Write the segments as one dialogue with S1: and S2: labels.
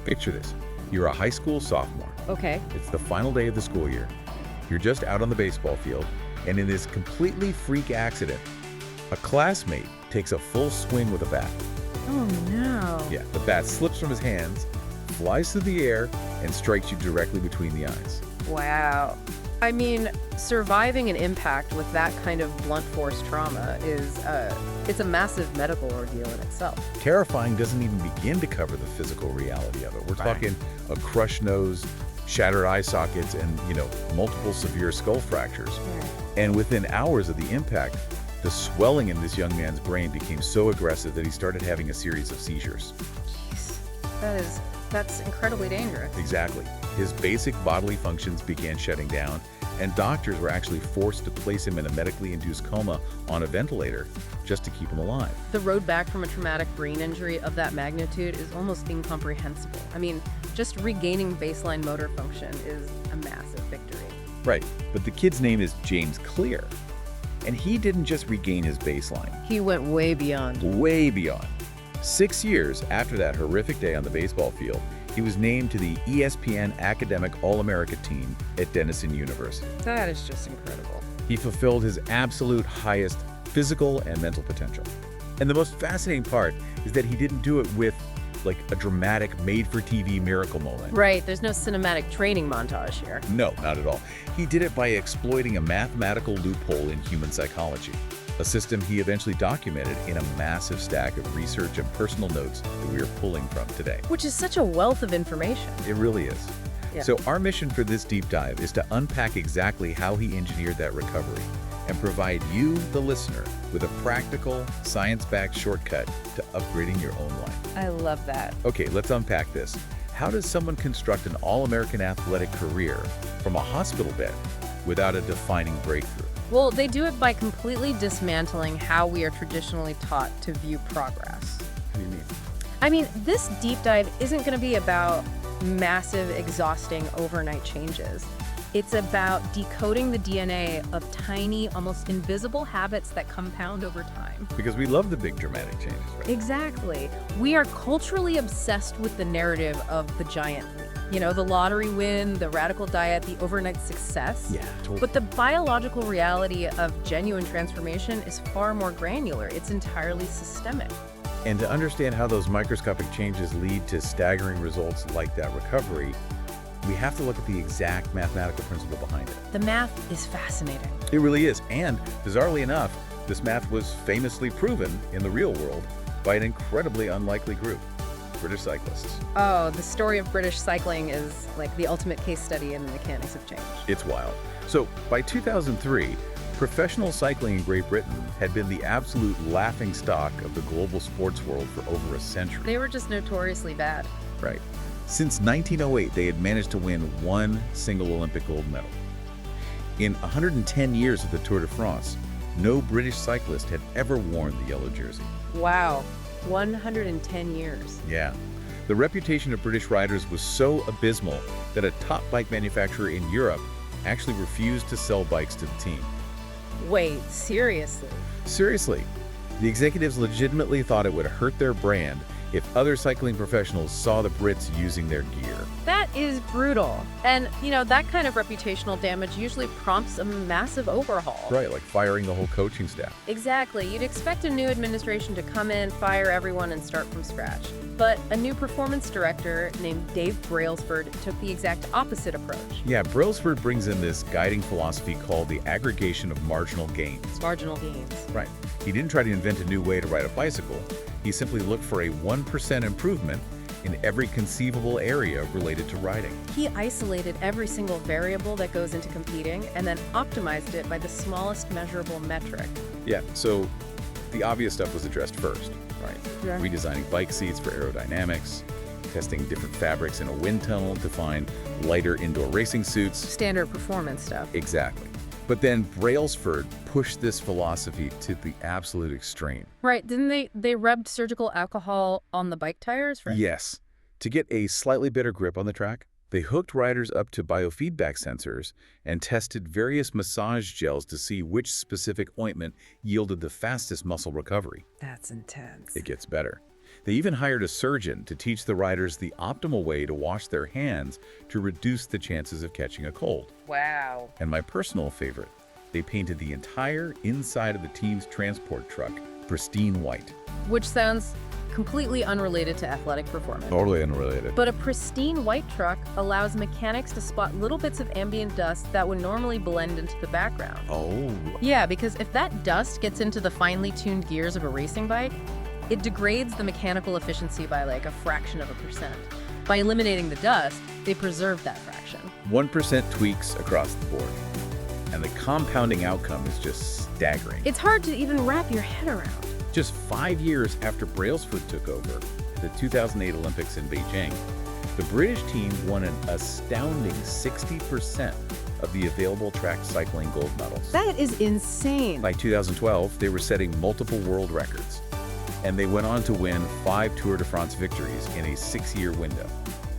S1: Picture this. You're a high school sophomore.
S2: Okay.
S1: It's the final day of the school year. You're just out on the baseball field, and in this completely freak accident, a classmate takes a full swing with a bat.
S2: Oh, no.
S1: Yeah, the bat slips from his hands, flies through the air, and strikes you directly between the eyes.
S2: Wow. I mean, surviving an impact with that kind of blunt force trauma is, it's a massive medical ordeal in itself.
S1: Terrifying doesn't even begin to cover the physical reality of it. We're talking a crushed nose, shattered eye sockets, and, multiple severe skull fractures.
S2: Yeah.
S1: And within hours of the impact, the swelling in this young man's brain became so aggressive that he started having a series of seizures.
S2: Jeez. That's incredibly dangerous.
S1: Exactly. His basic bodily functions began shutting down, and doctors were actually forced to place him in a medically induced coma on a ventilator just to keep him alive.
S2: The road back from a traumatic brain injury of that magnitude is almost incomprehensible. I mean, just regaining baseline motor function is a massive victory.
S1: Right, but the kid's name is James Clear, and he didn't just regain his baseline.
S2: He went way beyond.
S1: Way beyond. 6 years after that horrific day on the baseball field, he was named to the ESPN Academic All-America team at Denison University.
S2: That is just incredible.
S1: He fulfilled his absolute highest physical and mental potential. And the most fascinating part is that he didn't do it with like a dramatic made-for-TV miracle moment.
S2: Right, there's no cinematic training montage here.
S1: No, not at all. He did it by exploiting a mathematical loophole in human psychology, a system he eventually documented in a massive stack of research and personal notes that we are pulling from today.
S2: Which is such a wealth of information.
S1: It really is.
S2: Yeah.
S1: So our mission for this deep dive is to unpack exactly how he engineered that recovery and provide you, the listener, with a practical, science-backed shortcut to upgrading your own life.
S2: I love that.
S1: Okay, let's unpack this. How does someone construct an all-American athletic career from a hospital bed without a defining breakthrough?
S2: Well, they do it by completely dismantling how we are traditionally taught to view progress.
S1: What do you mean?
S2: I mean, this deep dive isn't going to be about massive, exhausting overnight changes. It's about decoding the DNA of tiny, almost invisible habits that compound over time.
S1: Because we love the big dramatic changes, right?
S2: Exactly. We are culturally obsessed with the narrative of the giant leap. The lottery win, the radical diet, the overnight success.
S1: Yeah, totally.
S2: But the biological reality of genuine transformation is far more granular. It's entirely systemic.
S1: And to understand how those microscopic changes lead to staggering results like that recovery, we have to look at the exact mathematical principle behind it.
S2: The math is fascinating.
S1: It really is. And bizarrely enough, this math was famously proven in the real world by an incredibly unlikely group, British cyclists.
S2: Oh, the story of British cycling is like the ultimate case study in the mechanics of change.
S1: It's wild. So by 2003, professional cycling in Great Britain had been the absolute laughingstock of the global sports world for over a century.
S2: They were just notoriously bad.
S1: Right. Since 1908, they had managed to win one single Olympic gold medal. In 110 years of the Tour de France, no British cyclist had ever worn the yellow jersey.
S2: Wow, 110 years.
S1: Yeah. The reputation of British riders was so abysmal that a top bike manufacturer in Europe actually refused to sell bikes to the team.
S2: Wait, seriously?
S1: Seriously. The executives legitimately thought it would hurt their brand if other cycling professionals saw the Brits using their gear.
S2: That is brutal. And, that kind of reputational damage usually prompts a massive overhaul.
S1: Right, like firing the whole coaching staff.
S2: Exactly. You'd expect a new administration to come in, fire everyone, and start from scratch. But a new performance director named Dave Brailsford took the exact opposite approach.
S1: Yeah, Brailsford brings in this guiding philosophy called the aggregation of marginal gains.
S2: Marginal gains.
S1: Right. He didn't try to invent a new way to ride a bicycle. He simply looked for a 1% improvement in every conceivable area related to riding.
S2: He isolated every single variable that goes into competing and then optimized it by the smallest measurable metric.
S1: Yeah, so the obvious stuff was addressed first, right?
S2: Yeah.
S1: Redesigning bike seats for aerodynamics, testing different fabrics in a wind tunnel to find lighter indoor racing suits.
S2: Standard performance stuff.
S1: Exactly. But then Brailsford pushed this philosophy to the absolute extreme.
S2: Right, didn't they rubbed surgical alcohol on the bike tires? Right?
S1: Yes. To get a slightly better grip on the track, they hooked riders up to biofeedback sensors and tested various massage gels to see which specific ointment yielded the fastest muscle recovery.
S2: That's intense.
S1: It gets better. They even hired a surgeon to teach the riders the optimal way to wash their hands to reduce the chances of catching a cold.
S2: Wow.
S1: And my personal favorite, they painted the entire inside of the team's transport truck pristine white.
S2: Which sounds completely unrelated to athletic performance.
S1: Totally unrelated.
S2: But a pristine white truck allows mechanics to spot little bits of ambient dust that would normally blend into the background.
S1: Oh.
S2: Yeah, because if that dust gets into the finely tuned gears of a racing bike, it degrades the mechanical efficiency by like a fraction of a percent. By eliminating the dust, they preserve that fraction.
S1: 1% tweaks across the board. And the compounding outcome is just staggering.
S2: It's hard to even wrap your head around.
S1: Just 5 years after Brailsford took over at the 2008 Olympics in Beijing, the British team won an astounding 60% of the available track cycling gold medals.
S2: That is insane.
S1: By 2012, they were setting multiple world records, and they went on to win 5 Tour de France victories in a 6-year window.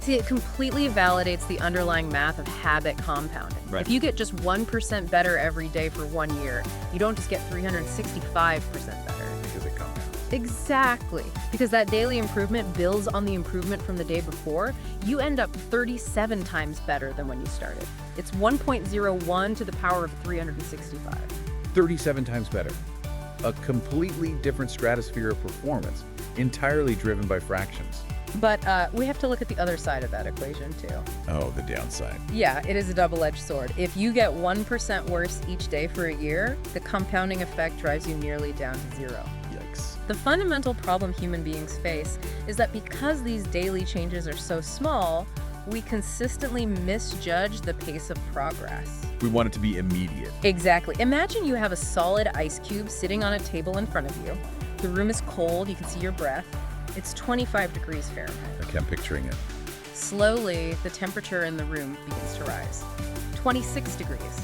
S2: See, it completely validates the underlying math of habit compounding.
S1: Right.
S2: If you get just 1% better every day for 1 year, you don't just get 365% better.
S1: Because it compounds.
S2: Exactly. Because that daily improvement builds on the improvement from the day before, you end up 37 times better than when you started. It's 1.01 to the power of 365.
S1: 37 times better. A completely different stratosphere of performance, entirely driven by fractions.
S2: But we have to look at the other side of that equation, too.
S1: Oh, the downside.
S2: Yeah, it is a double-edged sword. If you get 1% worse each day for a year, the compounding effect drives you nearly down to zero.
S1: Yikes.
S2: The fundamental problem human beings face is that because these daily changes are so small, we consistently misjudge the pace of progress.
S1: We want it to be immediate.
S2: Exactly. Imagine you have a solid ice cube sitting on a table in front of you. The room is cold, you can see your breath. It's 25 degrees Fahrenheit.
S1: Okay, I'm picturing it.
S2: Slowly, the temperature in the room begins to rise. 26 degrees,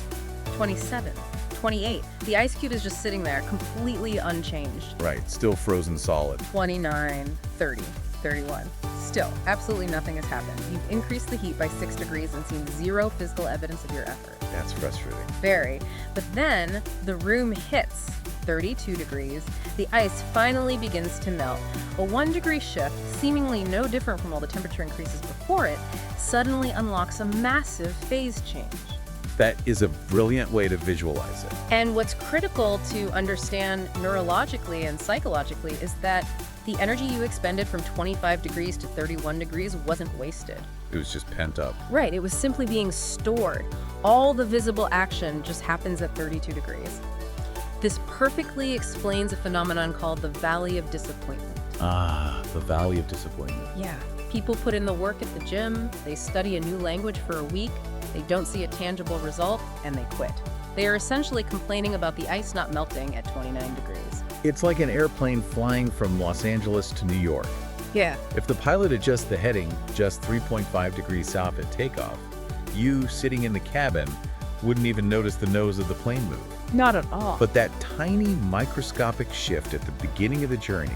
S2: 27, 28. The ice cube is just sitting there, completely unchanged.
S1: Right, still frozen solid.
S2: 29, 30, 31. Still, absolutely nothing has happened. You've increased the heat by 6 degrees and seen zero physical evidence of your effort.
S1: That's frustrating.
S2: Very. But then the room hits 32 degrees. The ice finally begins to melt. A 1 degree shift, seemingly no different from all the temperature increases before it, suddenly unlocks a massive phase change.
S1: That is a brilliant way to visualize it.
S2: And what's critical to understand neurologically and psychologically is that the energy you expended from 25 degrees to 31 degrees wasn't wasted.
S1: It was just pent up.
S2: Right, it was simply being stored. All the visible action just happens at 32 degrees. This perfectly explains a phenomenon called the Valley of Disappointment.
S1: Ah, the Valley of Disappointment.
S2: Yeah, people put in the work at the gym, they study a new language for a week, they don't see a tangible result, and they quit. They are essentially complaining about the ice not melting at 29 degrees.
S1: It's like an airplane flying from Los Angeles to New York.
S2: Yeah.
S1: If the pilot adjusts the heading just 3.5 degrees south at takeoff, you sitting in the cabin wouldn't even notice the nose of the plane move.
S2: Not at all.
S1: But that tiny microscopic shift at the beginning of the journey,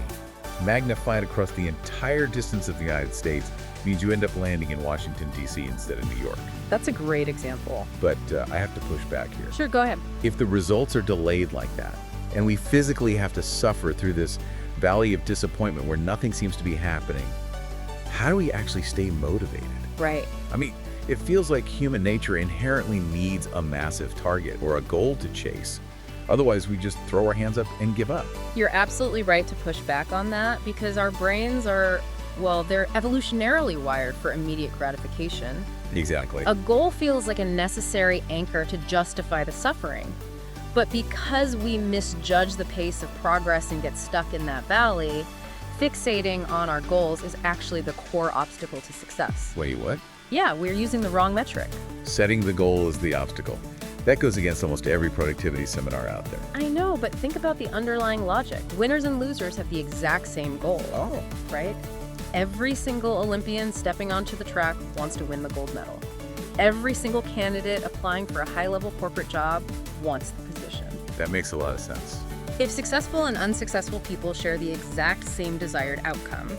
S1: magnified across the entire distance of the United States, means you end up landing in Washington, D.C. instead of New York.
S2: That's a great example.
S1: But I have to push back here.
S2: Sure, go ahead.
S1: If the results are delayed like that, and we physically have to suffer through this valley of disappointment where nothing seems to be happening, how do we actually stay motivated?
S2: Right.
S1: I mean, it feels like human nature inherently needs a massive target or a goal to chase. Otherwise, we just throw our hands up and give up.
S2: You're absolutely right to push back on that because our brains are, well, they're evolutionarily wired for immediate gratification.
S1: Exactly.
S2: A goal feels like a necessary anchor to justify the suffering. But because we misjudge the pace of progress and get stuck in that valley, fixating on our goals is actually the core obstacle to success.
S1: Wait, what?
S2: Yeah, we're using the wrong metric.
S1: Setting the goal is the obstacle. That goes against almost every productivity seminar out there.
S2: I know, but think about the underlying logic. Winners and losers have the exact same goal.
S1: Oh.
S2: Right? Every single Olympian stepping onto the track wants to win the gold medal. Every single candidate applying for a high-level corporate job wants the position.
S1: That makes a lot of sense.
S2: If successful and unsuccessful people share the exact same desired outcome,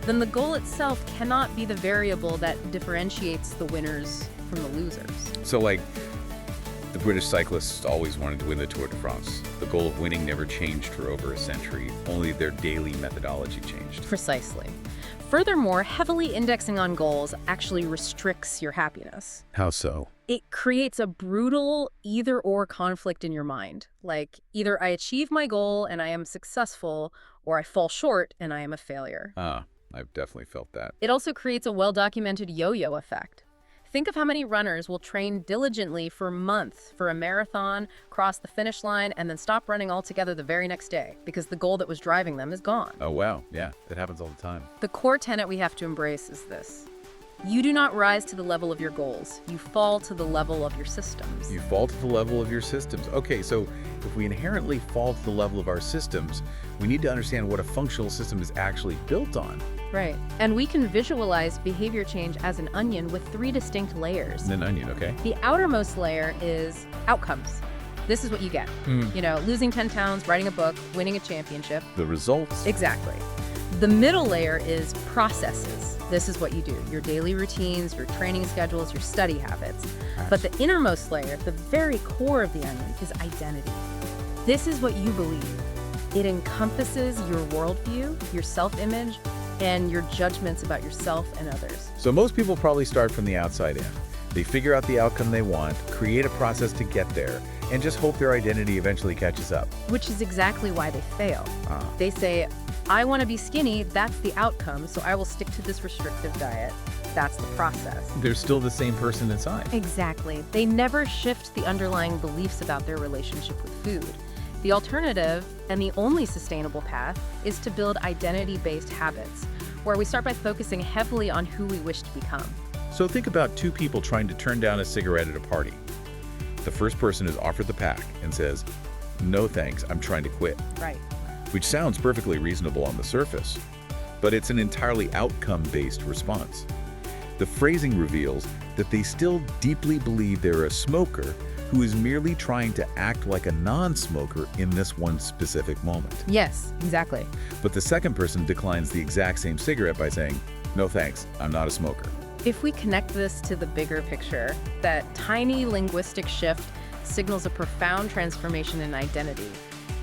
S2: then the goal itself cannot be the variable that differentiates the winners from the losers.
S1: So, like, the British cyclists always wanted to win the Tour de France. The goal of winning never changed for over a century, only their daily methodology changed.
S2: Precisely. Furthermore, heavily indexing on goals actually restricts your happiness.
S1: How so?
S2: It creates a brutal either-or conflict in your mind. Like, either I achieve my goal and I am successful, or I fall short and I am a failure.
S1: I've definitely felt that.
S2: It also creates a well-documented yo-yo effect. Think of how many runners will train diligently for months for a marathon, cross the finish line, and then stop running altogether the very next day because the goal that was driving them is gone.
S1: Oh, wow. Yeah, that happens all the time.
S2: The core tenet we have to embrace is this. You do not rise to the level of your goals. You fall to the level of your systems.
S1: You fall to the level of your systems. Okay, so if we inherently fall to the level of our systems, we need to understand what a functional system is actually built on.
S2: Right. And we can visualize behavior change as an onion with 3 distinct layers.
S1: An onion, okay?
S2: The outermost layer is outcomes. This is what you get. You know, losing 10 pounds, writing a book, winning a championship.
S1: The results.
S2: Exactly. The middle layer is processes. This is what you do, your daily routines, your training schedules, your study habits. But the innermost layer, the very core of the onion, is identity. This is what you believe. It encompasses your worldview, your self-image, and your judgments about yourself and others.
S1: So most people probably start from the outside in. They figure out the outcome they want, create a process to get there, and just hope their identity eventually catches up.
S2: Which is exactly why they fail. They say, I want to be skinny, that's the outcome, so I will stick to this restrictive diet. That's the process.
S1: They're still the same person inside.
S2: Exactly. They never shift the underlying beliefs about their relationship with food. The alternative, and the only sustainable path, is to build identity-based habits, where we start by focusing heavily on who we wish to become.
S1: So think about 2 people trying to turn down a cigarette at a party. The first person is offered the pack and says, "No thanks, I'm trying to quit."
S2: Right.
S1: Which sounds perfectly reasonable on the surface, but it's an entirely outcome-based response. The phrasing reveals that they still deeply believe they're a smoker who is merely trying to act like a non-smoker in this one specific moment.
S2: Yes, exactly.
S1: But the second person declines the exact same cigarette by saying, "No thanks, I'm not a smoker."
S2: If we connect this to the bigger picture, that tiny linguistic shift signals a profound transformation in identity.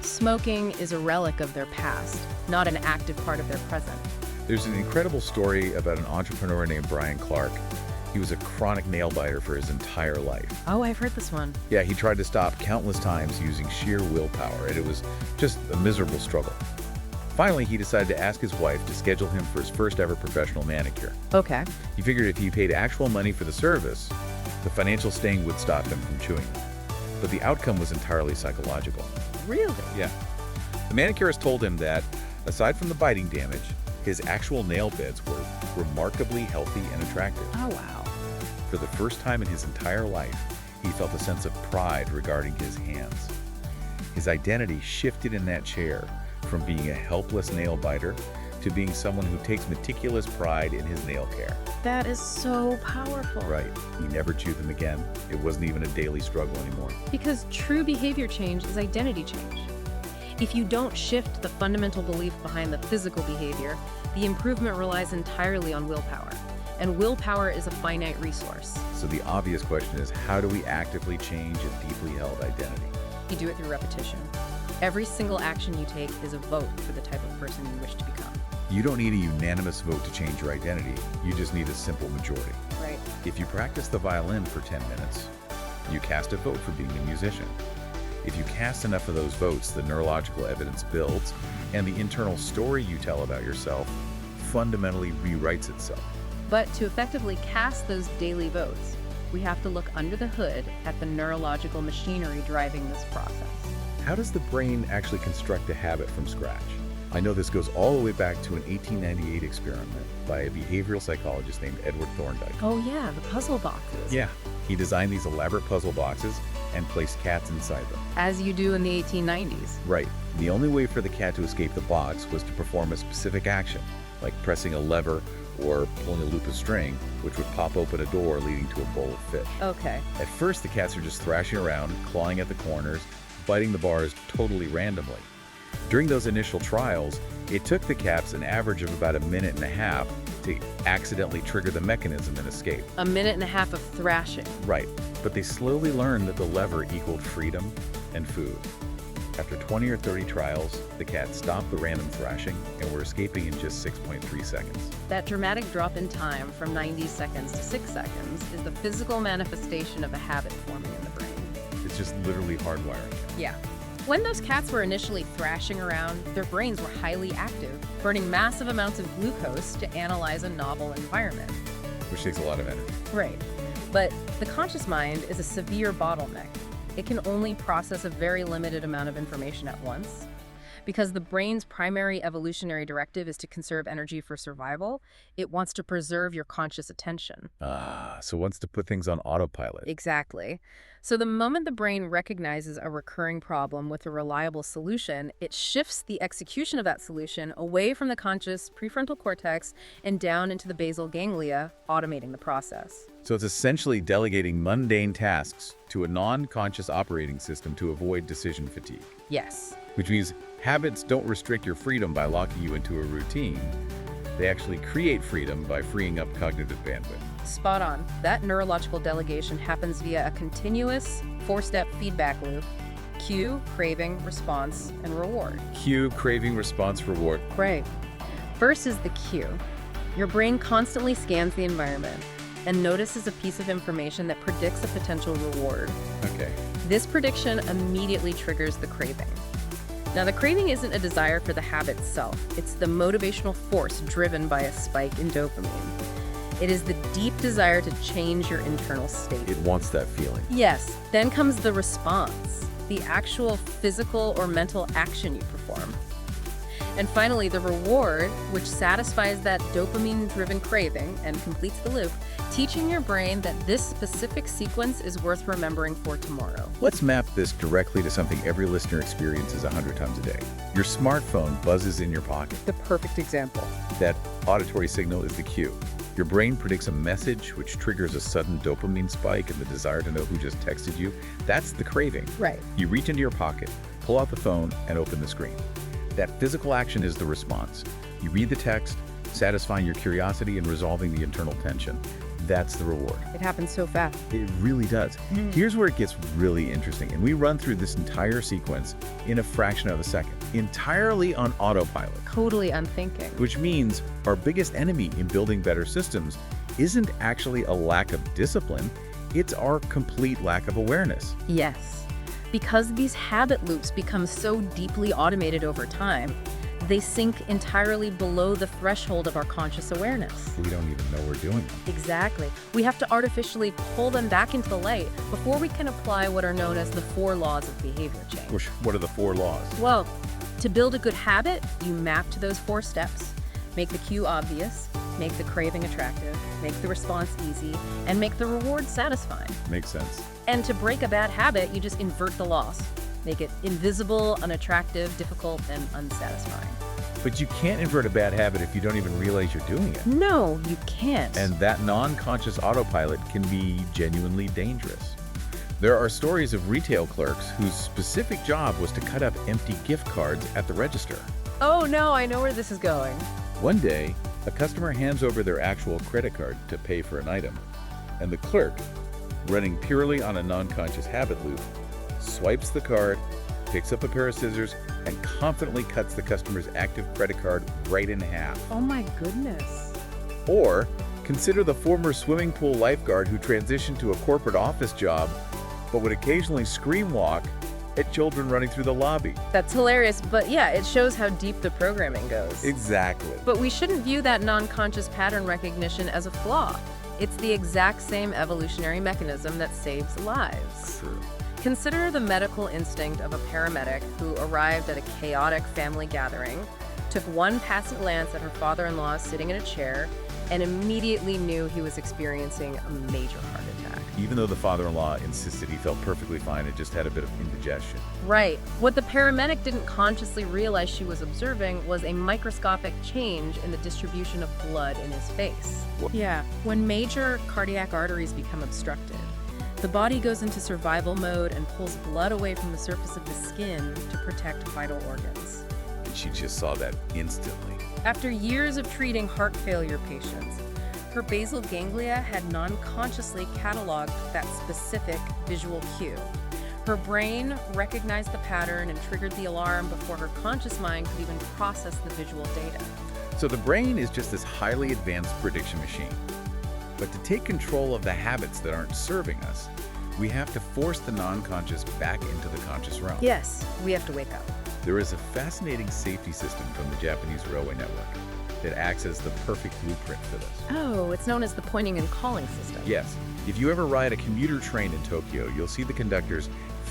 S2: Smoking is a relic of their past, not an active part of their present.
S1: There's an incredible story about an entrepreneur named Brian Clark. He was a chronic nail biter for his entire life.
S2: Oh, I've heard this one.
S1: Yeah, he tried to stop countless times using sheer willpower, and it was just a miserable struggle. Finally, he decided to ask his wife to schedule him for his first ever professional manicure.
S2: Okay.
S1: He figured if he paid actual money for the service, the financial sting would stop him from chewing them. But the outcome was entirely psychological.
S2: Really?
S1: Yeah. The manicurist told him that, aside from the biting damage, his actual nail beds were remarkably healthy and attractive.
S2: Oh, wow.
S1: For the first time in his entire life, he felt a sense of pride regarding his hands. His identity shifted in that chair from being a helpless nail biter to being someone who takes meticulous pride in his nail care.
S2: That is so powerful.
S1: Right. He never chewed them again. It wasn't even a daily struggle anymore.
S2: Because true behavior change is identity change. If you don't shift the fundamental belief behind the physical behavior, the improvement relies entirely on willpower. And willpower is a finite resource.
S1: So the obvious question is, how do we actively change a deeply held identity?
S2: You do it through repetition. Every single action you take is a vote for the type of person you wish to become.
S1: You don't need a unanimous vote to change your identity. You just need a simple majority.
S2: Right.
S1: If you practice the violin for 10 minutes, you cast a vote for being a musician. If you cast enough of those votes, the neurological evidence builds, and the internal story you tell about yourself fundamentally rewrites itself.
S2: But to effectively cast those daily votes, we have to look under the hood at the neurological machinery driving this process.
S1: How does the brain actually construct a habit from scratch? I know this goes all the way back to an 1898 experiment by a behavioral psychologist named Edward Thorndike.
S2: Oh yeah, the puzzle boxes.
S1: Yeah, he designed these elaborate puzzle boxes and placed cats inside them.
S2: As you do in the 1890s.
S1: Right. The only way for the cat to escape the box was to perform a specific action, like pressing a lever or pulling a loop of string, which would pop open a door leading to a bowl of fish.
S2: Okay.
S1: At first, the cats are just thrashing around, clawing at the corners, biting the bars totally randomly. During those initial trials, it took the cats an average of about a minute and a half to accidentally trigger the mechanism and escape.
S2: A minute and a half of thrashing.
S1: Right, but they slowly learned that the lever equaled freedom and food. After 20 or 30 trials, the cats stopped the random thrashing and were escaping in just 6.3 seconds.
S2: That dramatic drop in time from 90 seconds to 6 seconds is the physical manifestation of a habit forming in the brain.
S1: It's just literally hardwiring.
S2: Yeah. When those cats were initially thrashing around, their brains were highly active, burning massive amounts of glucose to analyze a novel environment.
S1: Which takes a lot of energy.
S2: Right. But the conscious mind is a severe bottleneck. It can only process a very limited amount of information at once. Because the brain's primary evolutionary directive is to conserve energy for survival, it wants to preserve your conscious attention.
S1: So it wants to put things on autopilot.
S2: Exactly. So the moment the brain recognizes a recurring problem with a reliable solution, it shifts the execution of that solution away from the conscious prefrontal cortex and down into the basal ganglia, automating the process.
S1: So it's essentially delegating mundane tasks to a non-conscious operating system to avoid decision fatigue.
S2: Yes.
S1: Which means habits don't restrict your freedom by locking you into a routine. They actually create freedom by freeing up cognitive bandwidth.
S2: Spot on. That neurological delegation happens via a continuous 4-step feedback loop: cue, craving, response, and reward.
S1: Cue, craving, response, reward.
S2: Right. First is the cue. Your brain constantly scans the environment and notices a piece of information that predicts a potential reward.
S1: Okay.
S2: This prediction immediately triggers the craving. Now, the craving isn't a desire for the habit itself. It's the motivational force driven by a spike in dopamine. It is the deep desire to change your internal state.
S1: It wants that feeling.
S2: Yes. Then comes the response, the actual physical or mental action you perform. And finally, the reward, which satisfies that dopamine-driven craving and completes the loop, teaching your brain that this specific sequence is worth remembering for tomorrow.
S1: Let's map this directly to something every listener experiences 100 times a day. Your smartphone buzzes in your pocket.
S2: The perfect example.
S1: That auditory signal is the cue. Your brain predicts a message which triggers a sudden dopamine spike and the desire to know who just texted you. That's the craving.
S2: Right.
S1: You reach into your pocket, pull out the phone, and open the screen. That physical action is the response. You read the text, satisfying your curiosity and resolving the internal tension. That's the reward.
S2: It happens so fast.
S1: It really does. Here's where it gets really interesting, and we run through this entire sequence in a fraction of a second, entirely on autopilot.
S2: Totally unthinking.
S1: Which means our biggest enemy in building better systems isn't actually a lack of discipline, it's our complete lack of awareness.
S2: Yes. Because these habit loops become so deeply automated over time, they sink entirely below the threshold of our conscious awareness.
S1: We don't even know we're doing them.
S2: Exactly. We have to artificially pull them back into the light before we can apply what are known as the 4 laws of behavior change.
S1: What are the 4 laws?
S2: Well, to build a good habit, you map to those 4 steps. Make the cue obvious, make the craving attractive, make the response easy, and make the reward satisfying.
S1: Makes sense.
S2: And to break a bad habit, you just invert the laws. Make it invisible, unattractive, difficult, and unsatisfying.
S1: But you can't invert a bad habit if you don't even realize you're doing it.
S2: No, you can't.
S1: And that non-conscious autopilot can be genuinely dangerous. There are stories of retail clerks whose specific job was to cut up empty gift cards at the register.
S2: Oh no, I know where this is going.
S1: One day, a customer hands over their actual credit card to pay for an item, and the clerk, running purely on a non-conscious habit loop, swipes the card, picks up a pair of scissors, and confidently cuts the customer's active credit card right in half.
S2: Oh my goodness.
S1: Or consider the former swimming pool lifeguard who transitioned to a corporate office job, but would occasionally scream walk at children running through the lobby.
S2: That's hilarious, but yeah, it shows how deep the programming goes.
S1: Exactly.
S2: But we shouldn't view that non-conscious pattern recognition as a flaw. It's the exact same evolutionary mechanism that saves lives.
S1: True.
S2: Consider the medical instinct of a paramedic who arrived at a chaotic family gathering, took one passing glance at her father-in-law sitting in a chair, and immediately knew he was experiencing a major heart attack.
S1: Even though the father-in-law insisted he felt perfectly fine and just had a bit of indigestion.
S2: Right. What the paramedic didn't consciously realize she was observing was a microscopic change in the distribution of blood in his face.
S1: What?
S2: Yeah. When major cardiac arteries become obstructed, the body goes into survival mode and pulls blood away from the surface of the skin to protect vital organs.
S1: And she just saw that instantly.
S2: After years of treating heart failure patients, her basal ganglia had non-consciously cataloged that specific visual cue. Her brain recognized the pattern and triggered the alarm before her conscious mind could even process the visual data.
S1: So the brain is just this highly advanced prediction machine. But to take control of the habits that aren't serving us, we have to force the non-conscious back into the conscious realm.
S2: Yes, we have to wake up.
S1: There is a fascinating safety system from the Japanese railway network that acts as the perfect blueprint for this.
S2: Oh, it's known as the pointing and calling system.
S1: Yes, if you ever ride a commuter train in Tokyo, you'll see the conductors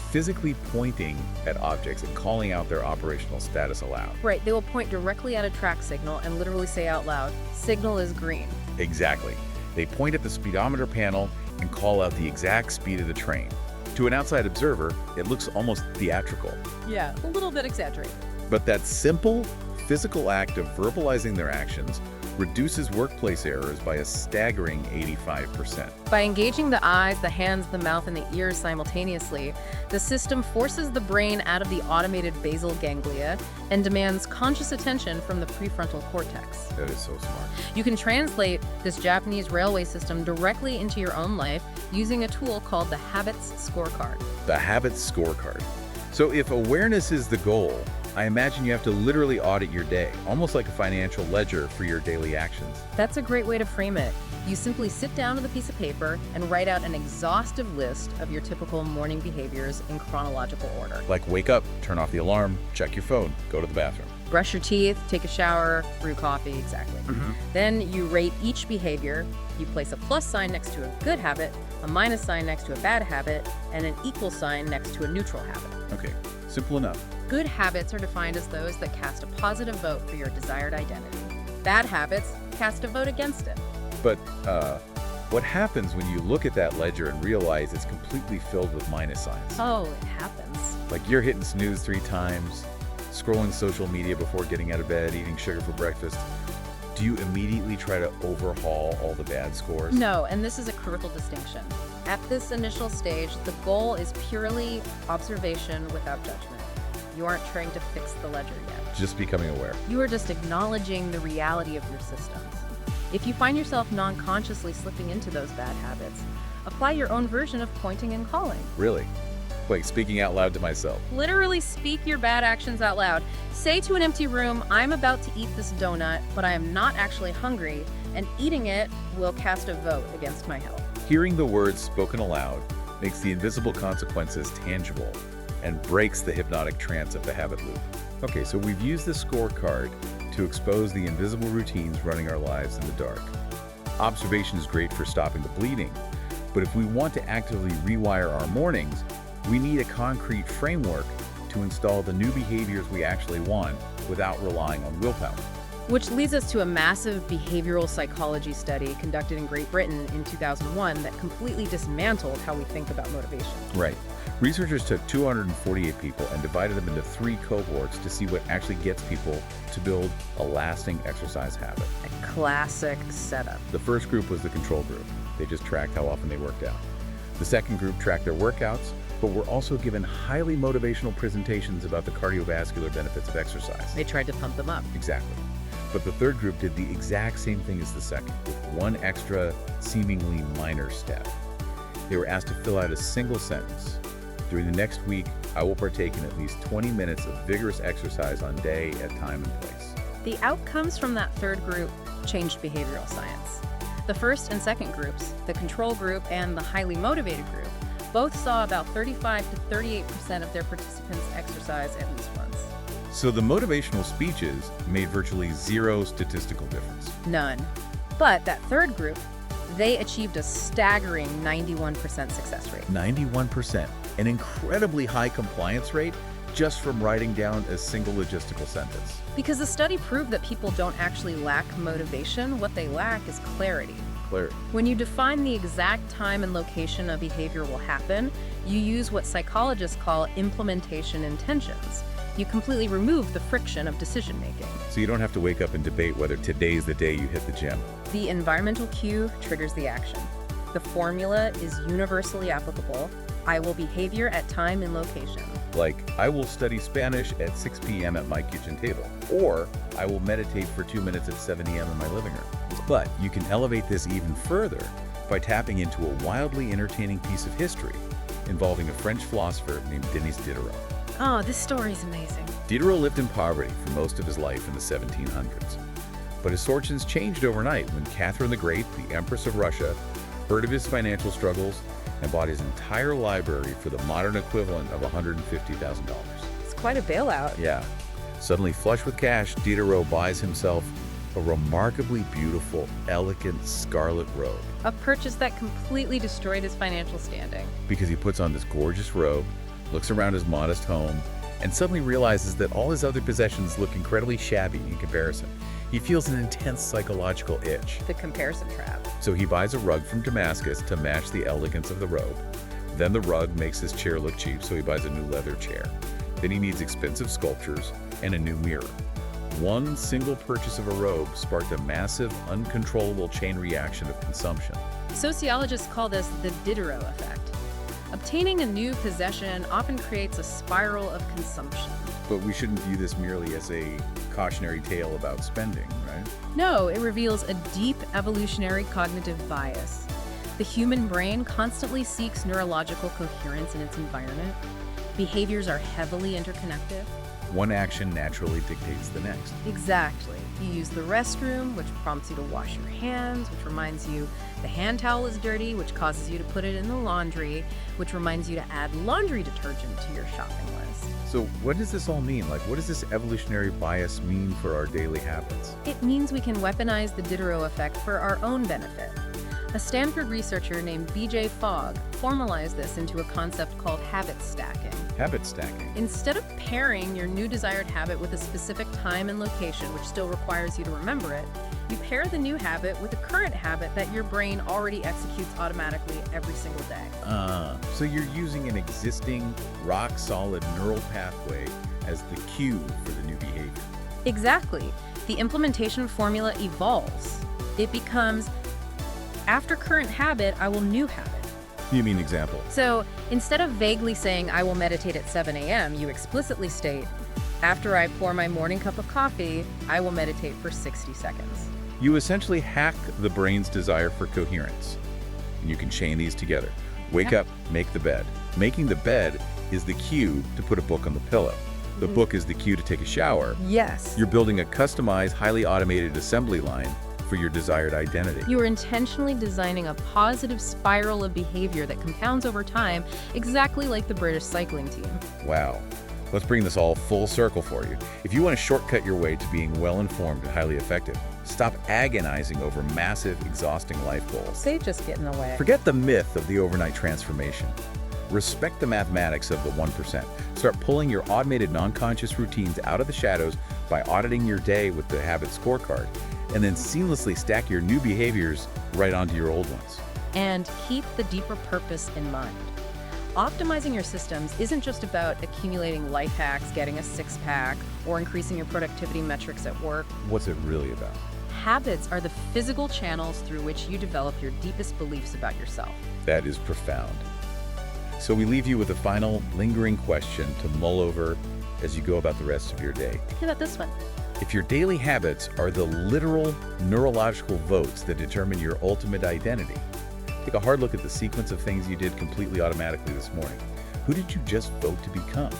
S1: physically pointing at objects and calling out their operational status aloud.
S2: Right, they will point directly at a track signal and literally say out loud, "Signal is green."
S1: Exactly. They point at the speedometer panel and call out the exact speed of the train. To an outside observer, it looks almost theatrical.
S2: Yeah, a little bit exaggerated.
S1: But that simple, physical act of verbalizing their actions reduces workplace errors by a staggering 85%.
S2: By engaging the eyes, the hands, the mouth, and the ears simultaneously, the system forces the brain out of the automated basal ganglia and demands conscious attention from the prefrontal cortex.
S1: That is so smart.
S2: You can translate this Japanese railway system directly into your own life using a tool called the Habits Scorecard.
S1: The Habits Scorecard. So if awareness is the goal, I imagine you have to literally audit your day, almost like a financial ledger for your daily actions.
S2: That's a great way to frame it. You simply sit down with a piece of paper and write out an exhaustive list of your typical morning behaviors in chronological order.
S1: Like wake up, turn off the alarm, check your phone, go to the bathroom.
S2: Brush your teeth, take a shower, brew coffee, exactly. Then you rate each behavior. You place a plus sign next to a good habit, a minus sign next to a bad habit, and an equal sign next to a neutral habit.
S1: Okay, simple enough.
S2: Good habits are defined as those that cast a positive vote for your desired identity. Bad habits cast a vote against it.
S1: But what happens when you look at that ledger and realize it's completely filled with minus signs?
S2: Oh, it happens.
S1: Like you're hitting snooze 3 times, scrolling social media before getting out of bed, eating sugar for breakfast. Do you immediately try to overhaul all the bad scores?
S2: No, and this is a critical distinction. At this initial stage, the goal is purely observation without judgment. You aren't trying to fix the ledger yet.
S1: Just becoming aware.
S2: You are just acknowledging the reality of your systems. If you find yourself non-consciously slipping into those bad habits, apply your own version of pointing and calling.
S1: Really? Wait, speaking out loud to myself.
S2: Literally speak your bad actions out loud. Say to an empty room, "I'm about to eat this donut, but I am not actually hungry, and eating it will cast a vote against my health."
S1: Hearing the words spoken aloud makes the invisible consequences tangible and breaks the hypnotic trance of the habit loop. Okay, so we've used the scorecard to expose the invisible routines running our lives in the dark. Observation is great for stopping the bleeding, but if we want to actively rewire our mornings, we need a concrete framework to install the new behaviors we actually want without relying on willpower.
S2: Which leads us to a massive behavioral psychology study conducted in Great Britain in 2001 that completely dismantled how we think about motivation.
S1: Right. Researchers took 248 people and divided them into 3 cohorts to see what actually gets people to build a lasting exercise habit.
S2: A classic setup.
S1: The first group was the control group. They just tracked how often they worked out. The second group tracked their workouts, but were also given highly motivational presentations about the cardiovascular benefits of exercise.
S2: They tried to pump them up.
S1: Exactly. But the third group did the exact same thing as the second, with one extra, seemingly minor step. They were asked to fill out a single sentence. During the next week, I will partake in at least 20 minutes of vigorous exercise on day, at time, and place.
S2: The outcomes from that third group changed behavioral science. The first and second groups, the control group and the highly motivated group, both saw about 35 to 38% of their participants exercise at least once.
S1: So the motivational speeches made virtually zero statistical difference.
S2: None. But that third group, they achieved a staggering 91% success rate.
S1: 91%, an incredibly high compliance rate just from writing down a single logistical sentence.
S2: Because the study proved that people don't actually lack motivation, what they lack is clarity.
S1: Clarity.
S2: When you define the exact time and location a behavior will happen, you use what psychologists call implementation intentions. You completely remove the friction of decision-making.
S1: So you don't have to wake up and debate whether today's the day you hit the gym.
S2: The environmental cue triggers the action. The formula is universally applicable. I will behavior at time and location.
S1: Like, I will study Spanish at 6 p.m. at my kitchen table, or I will meditate for 2 minutes at 7 a.m. in my living room. But you can elevate this even further by tapping into a wildly entertaining piece of history involving a French philosopher named Denis Diderot.
S2: Oh, this story's amazing.
S1: Diderot lived in poverty for most of his life in the 1700s. But his fortunes changed overnight when Catherine the Great, the Empress of Russia, heard of his financial struggles and bought his entire library for the modern equivalent of $150,000.
S2: It's quite a bailout.
S1: Yeah. Suddenly flush with cash, Diderot buys himself a remarkably beautiful, elegant scarlet robe.
S2: A purchase that completely destroyed his financial standing.
S1: Because he puts on this gorgeous robe, looks around his modest home, and suddenly realizes that all his other possessions look incredibly shabby in comparison. He feels an intense psychological itch.
S2: The comparison trap.
S1: So he buys a rug from Damascus to match the elegance of the robe. Then the rug makes his chair look cheap, so he buys a new leather chair. Then he needs expensive sculptures and a new mirror. One single purchase of a robe sparked a massive, uncontrollable chain reaction of consumption.
S2: Sociologists call this the Diderot effect. Obtaining a new possession often creates a spiral of consumption.
S1: But we shouldn't view this merely as a cautionary tale about spending, right?
S2: No, it reveals a deep evolutionary cognitive bias. The human brain constantly seeks neurological coherence in its environment. Behaviors are heavily interconnected.
S1: One action naturally dictates the next.
S2: Exactly. You use the restroom, which prompts you to wash your hands, which reminds you the hand towel is dirty, which causes you to put it in the laundry, which reminds you to add laundry detergent to your shopping list.
S1: So what does this all mean? Like, what does this evolutionary bias mean for our daily habits?
S2: It means we can weaponize the Diderot effect for our own benefit. A Stanford researcher named B.J. Fogg formalized this into a concept called habit stacking.
S1: Habit stacking.
S2: Instead of pairing your new desired habit with a specific time and location, which still requires you to remember it, you pair the new habit with a current habit that your brain already executes automatically every single day.
S1: So you're using an existing, rock-solid neural pathway as the cue for the new behavior.
S2: Exactly. The implementation formula evolves. It becomes, after current habit, I will new habit.
S1: You mean example?
S2: So instead of vaguely saying, I will meditate at 7 a.m., you explicitly state, after I pour my morning cup of coffee, I will meditate for 60 seconds.
S1: You essentially hack the brain's desire for coherence. And you can chain these together. Wake up, make the bed. Making the bed is the cue to put a book on the pillow. The book is the cue to take a shower.
S2: Yes.
S1: You're building a customized, highly automated assembly line for your desired identity.
S2: You are intentionally designing a positive spiral of behavior that compounds over time, exactly like the British cycling team.
S1: Wow. Let's bring this all full circle for you. If you want to shortcut your way to being well-informed and highly effective, stop agonizing over massive, exhausting life goals.
S2: They just get in the way.
S1: Forget the myth of the overnight transformation. Respect the mathematics of the 1%. Start pulling your automated non-conscious routines out of the shadows by auditing your day with the habit scorecard, and then seamlessly stack your new behaviors right onto your old ones.
S2: And keep the deeper purpose in mind. Optimizing your systems isn't just about accumulating life hacks, getting a six-pack, or increasing your productivity metrics at work.
S1: What's it really about?
S2: Habits are the physical channels through which you develop your deepest beliefs about yourself.
S1: That is profound. So we leave you with a final lingering question to mull over as you go about the rest of your day.
S2: Think about this one.
S1: If your daily habits are the literal neurological votes that determine your ultimate identity, take a hard look at the sequence of things you did completely automatically this morning. Who did you just vote to become?